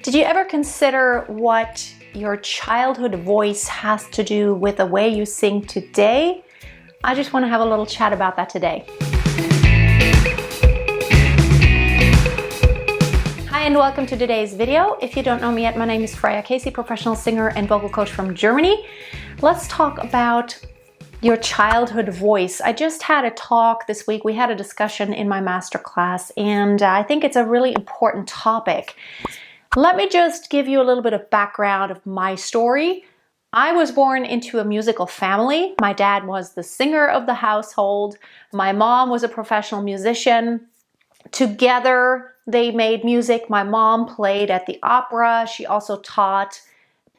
Did you ever consider what your childhood voice has to do with the way you sing today? I just want to have a little chat about that today. Hi and welcome to today's video. If you don't know me yet, my name is Freya, professional singer and vocal coach from Germany. Let's talk about your childhood voice. I just had a talk this week. We had a discussion in my masterclass, and I think it's a really important topic. Let me just give you a little bit of background of my story. I was born into a musical family. My dad was the singer of the household. My mom was a professional musician. Together, they made music. My mom played at the opera. She also taught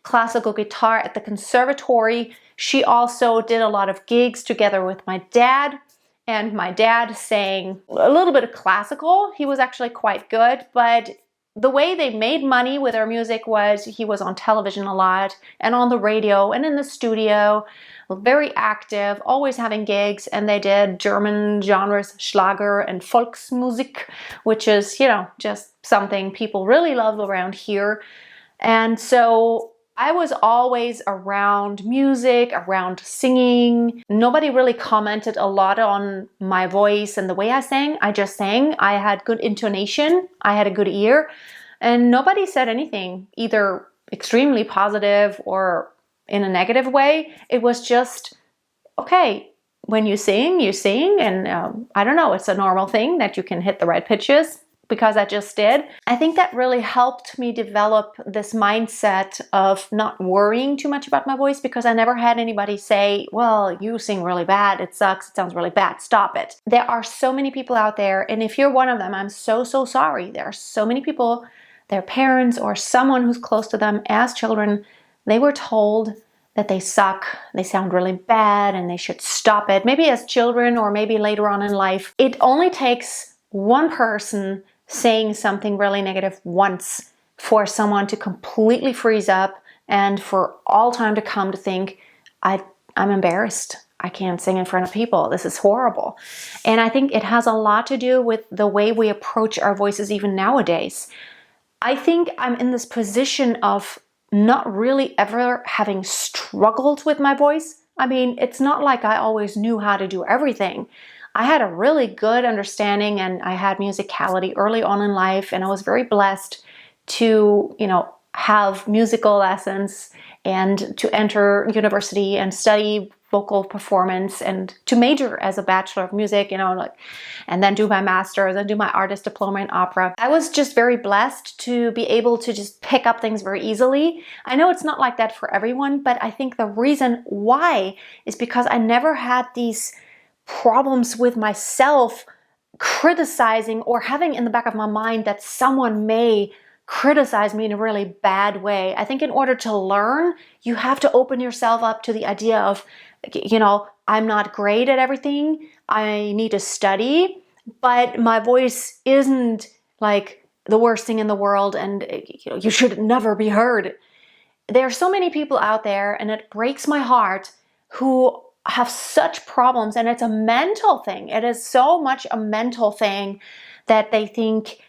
classical guitar at the conservatory. She also did a lot of gigs together with my dad. And my dad sang a little bit of classical. He was actually quite good, but the way they made money with their music was he was on television a lot and on the radio and in the studio, very active, always having gigs, and they did German genres, Schlager and Volksmusik, which is, just something people really love around here. And so I was always around music, around singing. Nobody really commented a lot on my voice and the way I sang. I just sang. I had good intonation. I had a good ear. And nobody said anything, either extremely positive or in a negative way. It was just, okay, when you sing, and I don't know, it's a normal thing that you can hit the right pitches, because I just did. I think that really helped me develop this mindset of not worrying too much about my voice, because I never had anybody say, well, you sing really bad, it sucks, it sounds really bad, stop it. There are so many people out there, and if you're one of them, I'm so sorry. There are so many people, their parents or someone who's close to them as children, they were told that they suck, they sound really bad, and they should stop it. Maybe as children or maybe later on in life. It only takes one person saying something really negative once for someone to completely freeze up and for all time to come to think, I'm embarrassed. I can't sing in front of people. This is horrible. And I think it has a lot to do with the way we approach our voices even nowadays. I think I'm in this position of not really ever having struggled with my voice. I mean, it's not like I always knew how to do everything. I had a really good understanding, and I had musicality early on in life, and I was very blessed to, have musical lessons and to enter university and study vocal performance and to major as a Bachelor of Music, and then do my master's and do my artist diploma in opera. I was just very blessed to be able to just pick up things very easily. I know it's not like that for everyone, but I think the reason why is because I never had these problems with myself criticizing or having in the back of my mind that someone may criticize me in a really bad way. I think in order to learn, you have to open yourself up to the idea of, I'm not great at everything. I need to study, but my voice isn't like the worst thing in the world, and you should never be heard. There are so many people out there, and it breaks my heart, who have such problems, and it's a mental thing. It is so much a mental thing that they think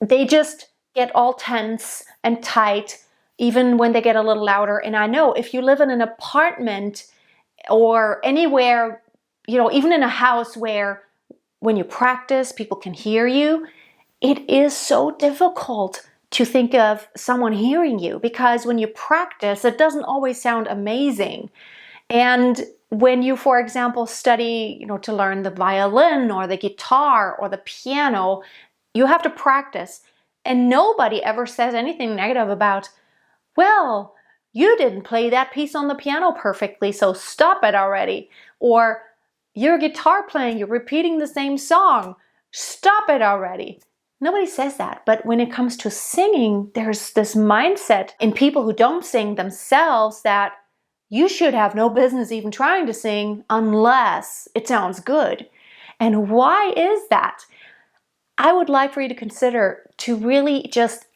they just get all tense and tight even when they get a little louder. And I know if you live in an apartment or anywhere, even in a house where when you practice, people can hear you, it is so difficult to think of someone hearing you, because when you practice, it doesn't always sound amazing. And when you, for example, study, to learn the violin or the guitar or the piano, you have to practice. And nobody ever says anything negative about, well, you didn't play that piece on the piano perfectly, so stop it already. Or your guitar playing, you're repeating the same song, stop it already. Nobody says that. But when it comes to singing, there's this mindset in people who don't sing themselves that you should have no business even trying to sing unless it sounds good. And why is that? I would like for you to consider to really just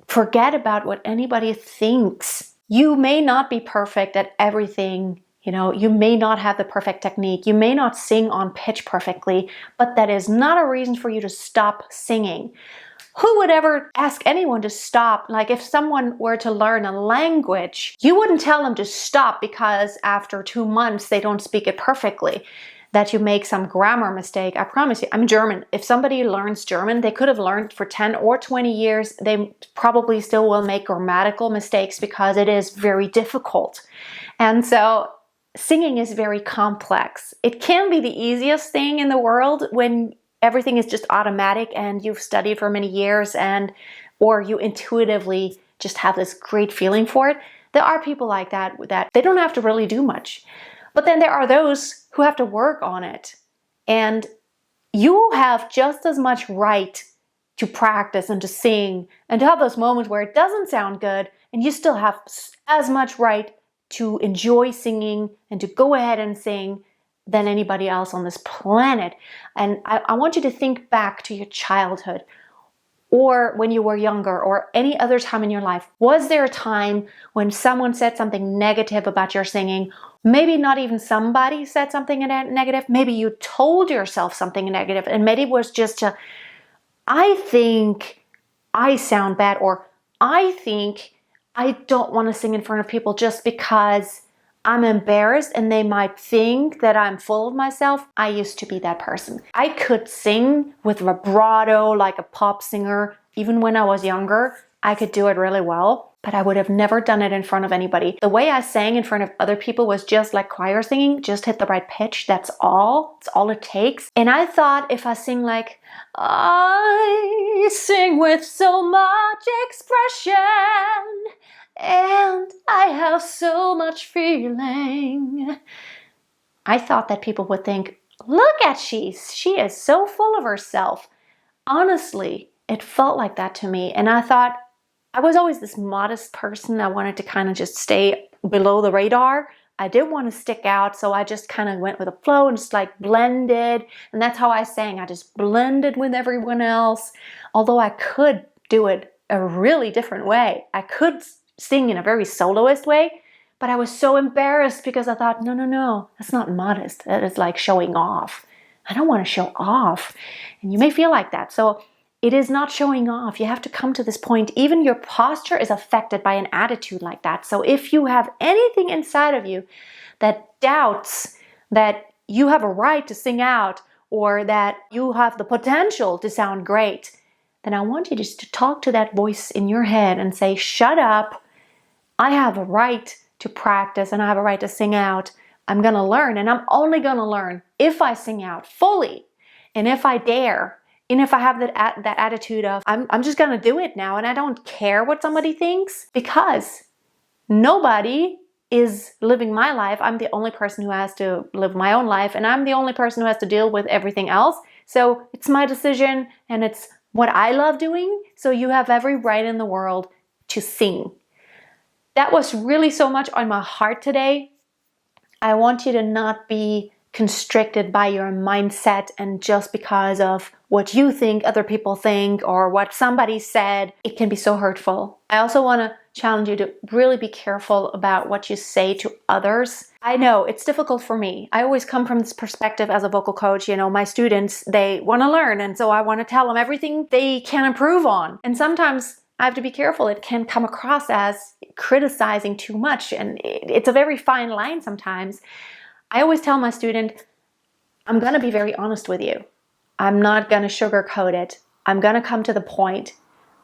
forget about what anybody thinks. You may not be perfect at everything. You may not have the perfect technique. You may not sing on pitch perfectly, but that is not a reason for you to stop singing. Who would ever ask anyone to stop? Like if someone were to learn a language, you wouldn't tell them to stop because after 2 months they don't speak it perfectly, that you make some grammar mistake. I promise you, I'm German. If somebody learns German, they could have learned for 10 or 20 years. They probably still will make grammatical mistakes because it is very difficult. And so singing is very complex. It can be the easiest thing in the world when everything is just automatic and you've studied for many years or you intuitively just have this great feeling for it. There are people like that they don't have to really do much. But then there are those who have to work on it. And you have just as much right to practice and to sing and to have those moments where it doesn't sound good, and you still have as much right to enjoy singing and to go ahead and sing than anybody else on this planet. And I want you to think back to your childhood or when you were younger or any other time in your life. Was there a time when someone said something negative about your singing? Maybe not even somebody said something negative. Maybe you told yourself something negative, and maybe it was just I think I sound bad, or I think I don't want to sing in front of people just because I'm embarrassed and they might think that I'm full of myself. I used to be that person. I could sing with vibrato like a pop singer. Even when I was younger, I could do it really well, but I would have never done it in front of anybody. The way I sang in front of other people was just like choir singing, just hit the right pitch. That's all. It's all it takes. And I thought if I sing like, I sing with so much expression, and I have so much feeling, I thought that people would think, look at she is so full of herself. Honestly, it felt like that to me. And I thought, I was always this modest person. I wanted to kind of just stay below the radar. I didn't want to stick out, so I just kind of went with the flow and just like blended. And that's how I sang. I just blended with everyone else. Although I could do it a really different way. I could sing in a very soloist way, but I was so embarrassed because I thought, no, that's not modest. That is like showing off. I don't want to show off. And you may feel like that. So it is not showing off. You have to come to this point. Even your posture is affected by an attitude like that. So if you have anything inside of you that doubts that you have a right to sing out or that you have the potential to sound great, then I want you just to talk to that voice in your head and say, shut up. I have a right to practice and I have a right to sing out. I'm going to learn, and I'm only going to learn if I sing out fully and if I dare. And if I have that attitude of, I'm just going to do it now and I don't care what somebody thinks, because nobody is living my life. I'm the only person who has to live my own life, and I'm the only person who has to deal with everything else. So it's my decision and it's what I love doing. So you have every right in the world to sing. That was really so much on my heart today. I want you to not be constricted by your mindset and just because of what you think other people think or what somebody said. It can be so hurtful. I also want to challenge you to really be careful about what you say to others. I know it's difficult for me. I always come from this perspective as a vocal coach. My students, they want to learn, and so I want to tell them everything they can improve on. And sometimes I have to be careful. It can come across as criticizing too much, and it's a very fine line sometimes. I always tell my student, I'm going to be very honest with you. I'm not going to sugarcoat it. I'm going to come to the point.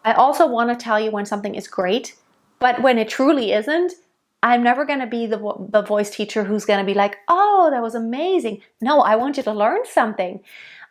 I also want to tell you when something is great, but when it truly isn't, I'm never going to be the voice teacher who's going to be like, oh, that was amazing. No, I want you to learn something.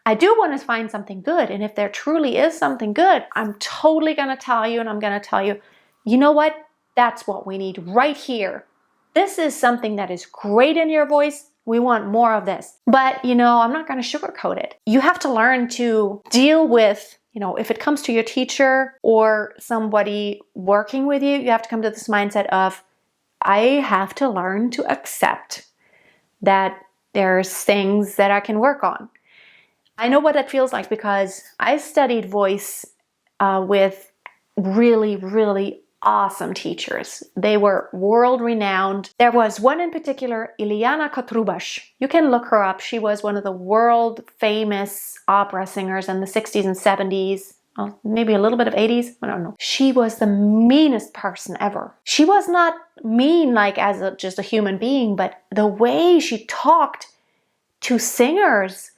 I do want to find something good. And if there truly is something good, I'm totally going to tell you, and I'm going to tell you, you know what? That's what we need right here. This is something that is great in your voice. We want more of this. But, I'm not going to sugarcoat it. You have to learn to deal with, if it comes to your teacher or somebody working with you, you have to come to this mindset of, I have to learn to accept that there's things that I can work on. I know what that feels like because I studied voice with really, really awesome teachers. They were world-renowned. There was one in particular, Iliana Kotrubash. You can look her up. She was one of the world-famous opera singers in the 60s and 70s. maybe a little bit of 80s, I don't know. She was the meanest person ever. She was not mean like as just a human being, but the way she talked to singers,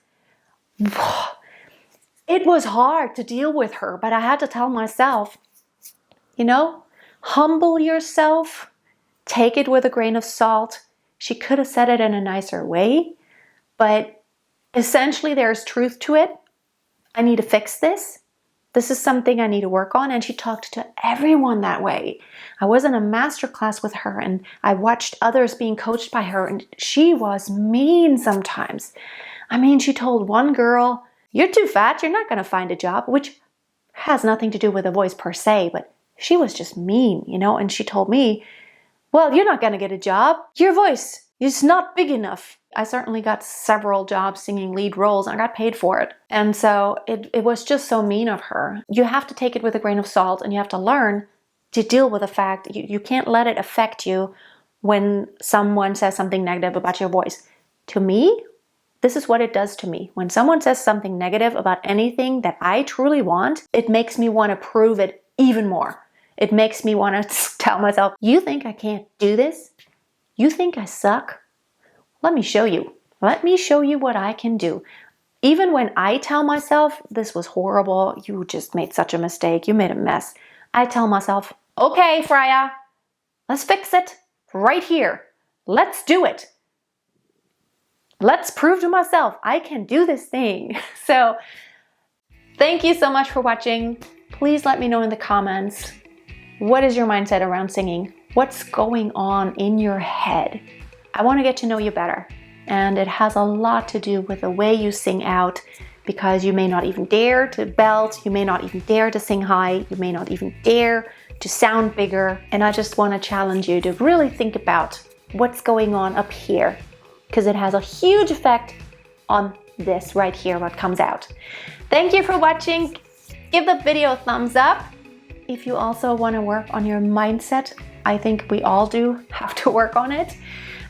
it was hard to deal with her, but I had to tell myself, you know, humble yourself, take it with a grain of salt. She could have said it in a nicer way, but essentially there's truth to it. I need to fix this. This is something I need to work on. And she talked to everyone that way. I was in a master class with her and I watched others being coached by her, and she was mean sometimes. I mean, she told one girl, "You're too fat, you're not going to find a job," which has nothing to do with the voice per se, but she was just mean, you know. And she told me, "Well, you're not going to get a job. Your voice is not big enough." I certainly got several jobs singing lead roles and I got paid for it. And so it was just so mean of her. You have to take it with a grain of salt, and you have to learn to deal with the fact you can't let it affect you when someone says something negative about your voice. To me, this is what it does to me. When someone says something negative about anything that I truly want, it makes me want to prove it even more. It makes me want to tell myself, "You think I can't do this? You think I suck? Let me show you. Let me show you what I can do." Even when I tell myself, "This was horrible, you just made such a mistake, you made a mess," I tell myself, "Okay, Freya, let's fix it right here. Let's do it. Let's prove to myself I can do this thing." So thank you so much for watching. Please let me know in the comments, what is your mindset around singing? What's going on in your head? I want to get to know you better. And it has a lot to do with the way you sing out, because you may not even dare to belt, you may not even dare to sing high, you may not even dare to sound bigger. And I just want to challenge you to really think about what's going on up here, because it has a huge effect on this right here, what comes out. Thank you for watching. Give the video a thumbs up. If you also want to work on your mindset, I think we all do have to work on it.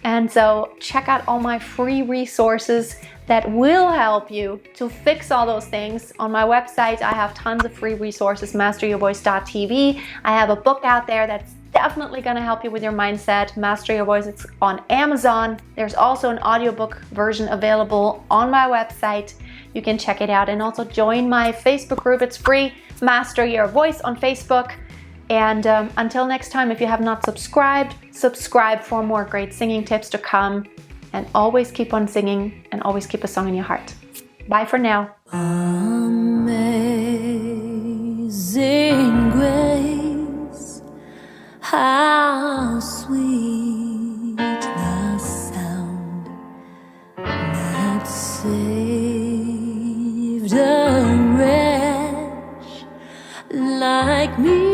And so check out all my free resources that will help you to fix all those things. On my website, I have tons of free resources, masteryourvoice.tv. I have a book out there that's definitely going to help you with your mindset, Master Your Voice. It's on Amazon. There's also an audiobook version available on my website. You can check it out, and also join my Facebook group. It's free, Master Your Voice on Facebook. And until next time, if you have not subscribed, subscribe for more great singing tips to come. And always keep on singing, and always keep a song in your heart. Bye for now. Amazing grace, how sweet the sound that saved a wretch like me.